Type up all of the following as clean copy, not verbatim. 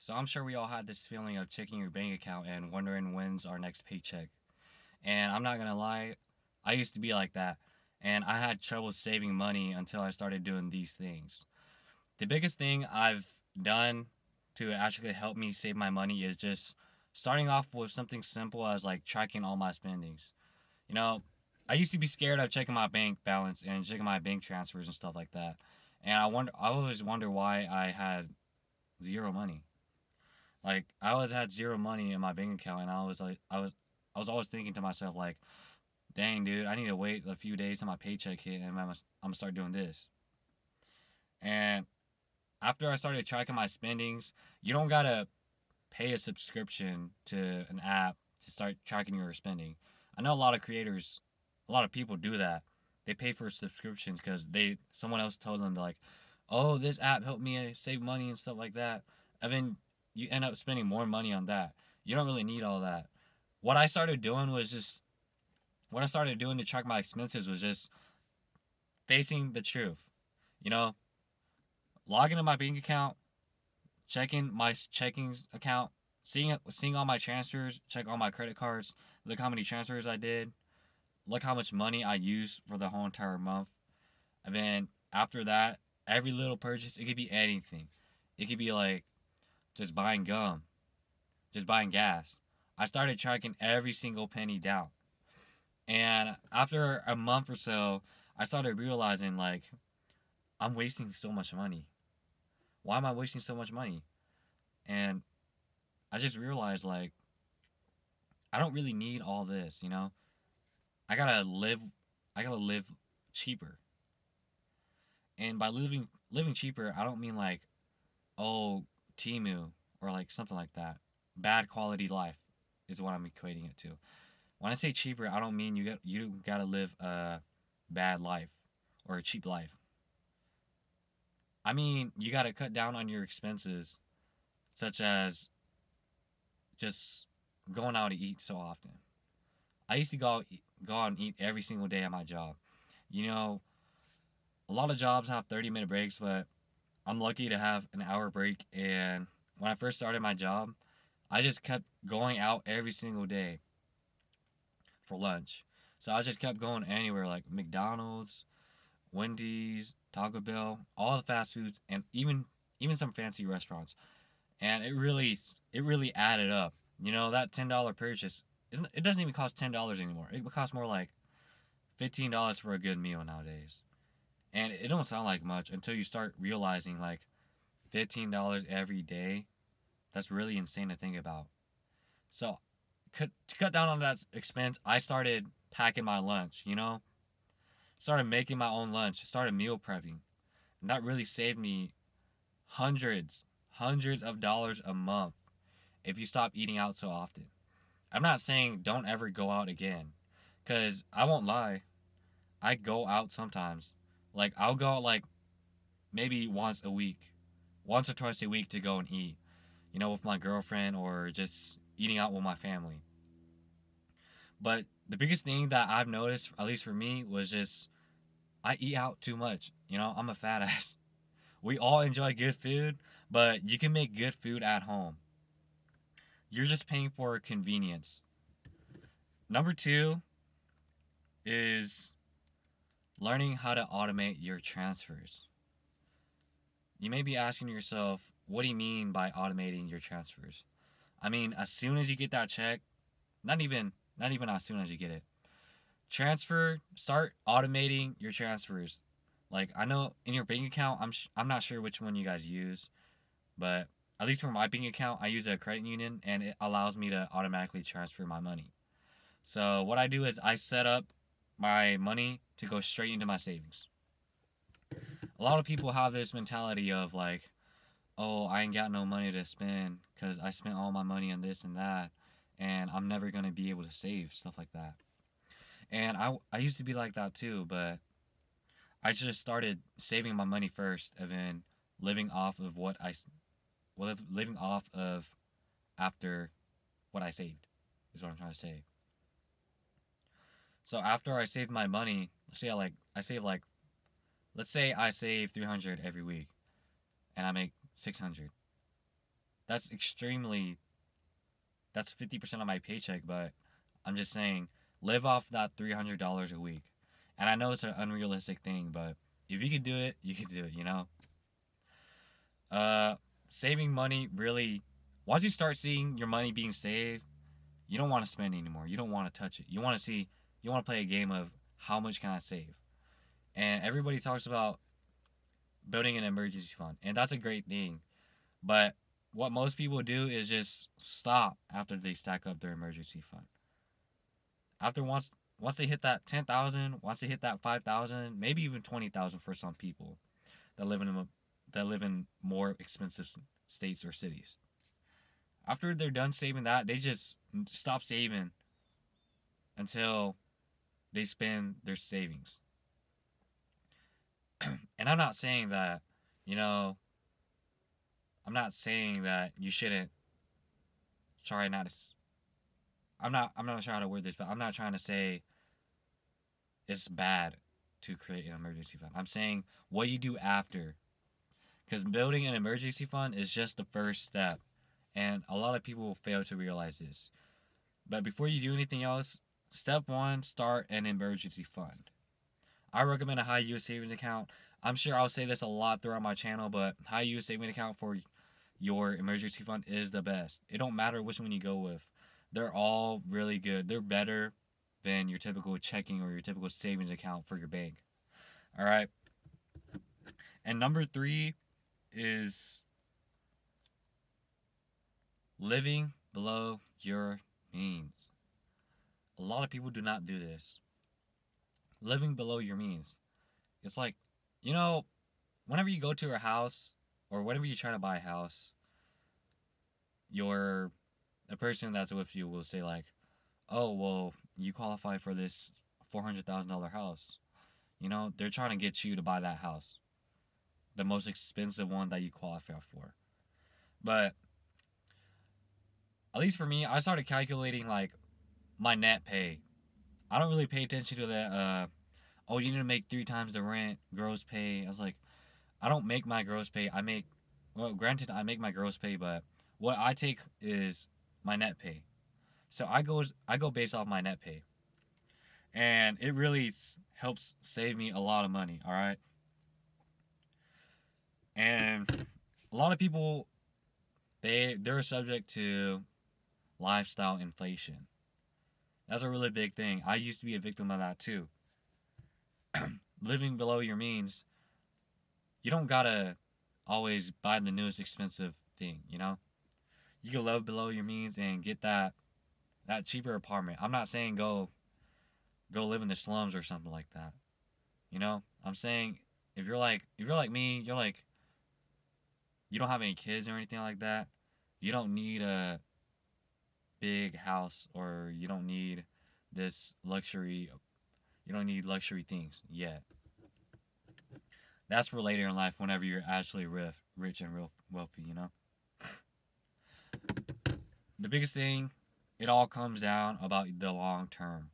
So I'm sure we all had this feeling of checking your bank account and wondering when's our next paycheck. And I'm not gonna lie, I used to be like that. And I had trouble saving money until I started doing these things. The biggest thing I've done to actually help me save my money is just starting off with something simple as like tracking all my spendings. You know, I used to be scared of checking my bank balance and checking my bank transfers and stuff like that. And I always wonder why I had zero money. Like I always had zero money in my bank account, and I was always thinking to myself like, dang, dude, I need to wait a few days till my paycheck hit, and I'm gonna start doing this. And after I started tracking my spendings, you don't gotta pay a subscription to an app to start tracking your spending. I know a lot of creators, a lot of people do that. They pay for subscriptions because someone else told them like, oh, this app helped me save money and stuff like that. And then you end up spending more money on that. You don't really need all that. What I started doing was just what I started doing to track my expenses was just facing the truth. You know, logging in my bank account, checking my checkings account, seeing all my transfers, check all my credit cards, look how many transfers I did, look how much money I used for the whole entire month. And then after that, every little purchase, it could be anything. It could be like just buying gum, just buying gas. I started tracking every single penny down. And after a month or so, I started realizing like I'm wasting so much money. Why am I wasting so much money? And I just realized like I don't really need all this, you know? I gotta live I gotta live cheaper. And by living cheaper, I don't mean like, oh, Timu or like something like that. Bad quality life is what I'm equating it to. When I say cheaper, I don't mean you gotta live a bad life or a cheap life. I mean you gotta cut down on your expenses, such as just going out to eat so often. I used to go out and eat every single day at my job. You know, a lot of jobs have 30-minute breaks, but I'm lucky to have an hour break. And when I first started my job, I just kept going out every single day for lunch. So I just kept going anywhere like McDonald's, Wendy's, Taco Bell, all the fast foods, and even some fancy restaurants. And it really added up. You know that $10 purchase isn't it doesn't even cost $10 anymore. It costs more like $15 for a good meal nowadays. And it don't sound like much until you start realizing like $15 every day. That's really insane to think about. So to cut down on that expense, I started packing my lunch, you know? Started making my own lunch, started meal prepping. And that really saved me hundreds of dollars a month if you stop eating out so often. I'm not saying don't ever go out again, cuz I won't lie, I go out sometimes. Like I'll go out like maybe once a week, once or twice a week to go and eat, you know, with my girlfriend or just eating out with my family. But the biggest thing that I've noticed, at least for me, was just I eat out too much. You know, I'm a fat ass. We all enjoy good food, but you can make good food at home. You're just paying for convenience. Number two is learning how to automate your transfers. You may be asking yourself, what do you mean by automating your transfers? I mean, as soon as you get that check, not even as soon as you get it. Start automating your transfers. Like I know in your bank account, I'm not sure which one you guys use, but at least for my bank account, I use a credit union and it allows me to automatically transfer my money. So what I do is I set up my money to go straight into my savings. A lot of people have this mentality of like, oh, I ain't got no money to spend because I spent all my money on this and that, and I'm never gonna be able to save stuff like that. And I used to be like that too, but I just started saving my money first, and then living off of living off of after what I saved is what I'm trying to say. So after I saved my money, let's say I save like let's say I save 300 every week, and I make 600. That's extremely, that's 50% of my paycheck, but I'm just saying, live off that $300 a week. And I know it's an unrealistic thing, but if you can do it, you can do it, you know? Uh, Saving money really, once you start seeing your money being saved, you don't want to spend anymore. You don't want to touch it. You want to see, you want to play a game of how much can I save? And everybody talks about building an emergency fund, and that's a great thing. But what most people do is just stop after they stack up their emergency fund. After once they hit that 10,000, once they hit that 5,000, maybe even 20,000 for some people that live in more expensive states or cities. After they're done saving that, they just stop saving until they spend their savings. And I'm not saying that, you know, I'm not saying that you shouldn't try not to. I'm not sure how to word this, but I'm not trying to say it's bad to create an emergency fund. I'm saying what you do after, because building an emergency fund is just the first step, and a lot of people fail to realize this. But before you do anything else, step one: start an emergency fund. I recommend a high yield savings account. I'm sure I'll say this a lot throughout my channel, but high yield savings account for your emergency fund is the best. It don't matter which one you go with. They're all really good. They're better than your typical checking or your typical savings account for your bank. All right. And number 3 is living below your means. A lot of people do not do this. Living below your means. It's like, you know, whenever you go to a house or whenever you try to buy a house, the person that's with you will say like, "Oh, well, you qualify for this $400,000 house." You know, they're trying to get you to buy that house, the most expensive one that you qualify for. But at least for me, I started calculating like my net pay. I don't really pay attention to that. Oh, you need to make 3 times the rent, gross pay. I was like, I don't make my gross pay. Well, granted, I make my gross pay, but what I take is my net pay. So I go based off my net pay, and it really helps save me a lot of money. All right, and a lot of people they're subject to lifestyle inflation. That's a really big thing. I used to be a victim of that too. Living below your means, you don't gotta always buy the newest expensive thing. You know, you can live below your means and get that cheaper apartment. I'm not saying go live in the slums or something like that. You know, I'm saying if you're like me, you're like you don't have any kids or anything like that. You don't need a big house or you don't need this luxury. You don't need luxury things yet. That's for later in life whenever you're actually rich and real wealthy, you know? The biggest thing, it all comes down about the long term.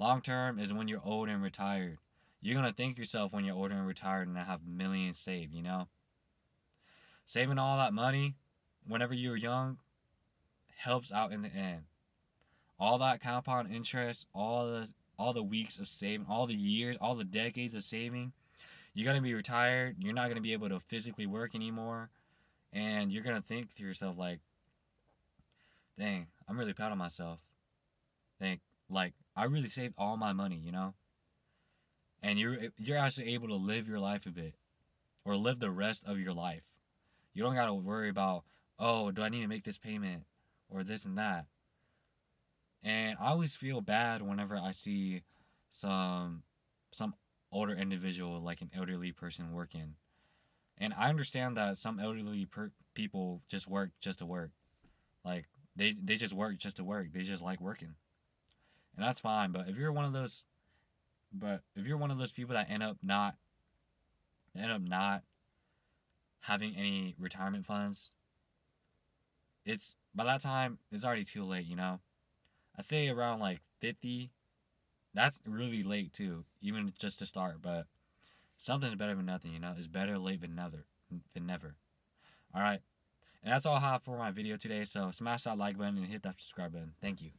Long term is when you're old and retired. You're going to think yourself when you're older and retired and have millions saved, you know? Saving all that money whenever you're young helps out in the end. All that compound interest, all the weeks of saving, all the years, all the decades of saving, you're going to be retired. You're not going to be able to physically work anymore. And you're going to think to yourself like, dang, I'm really proud of myself. Like, I really saved all my money, you know? And you're actually able to live your life a bit or live the rest of your life. You don't got to worry about, oh, do I need to make this payment or this and that. And I always feel bad whenever I see some older individual, like an elderly person working. And I understand that some elderly people just work just to work. Like they just work just to work. They just like working. And that's fine, but if you're one of those people that end up not having any retirement funds, it's by that time it's already too late, you know. I say around like 50. That's really late too, even just to start. But something's better than nothing, you know. It's better late than never. All right. And that's all I have for my video today. So smash that like button and hit that subscribe button. Thank you.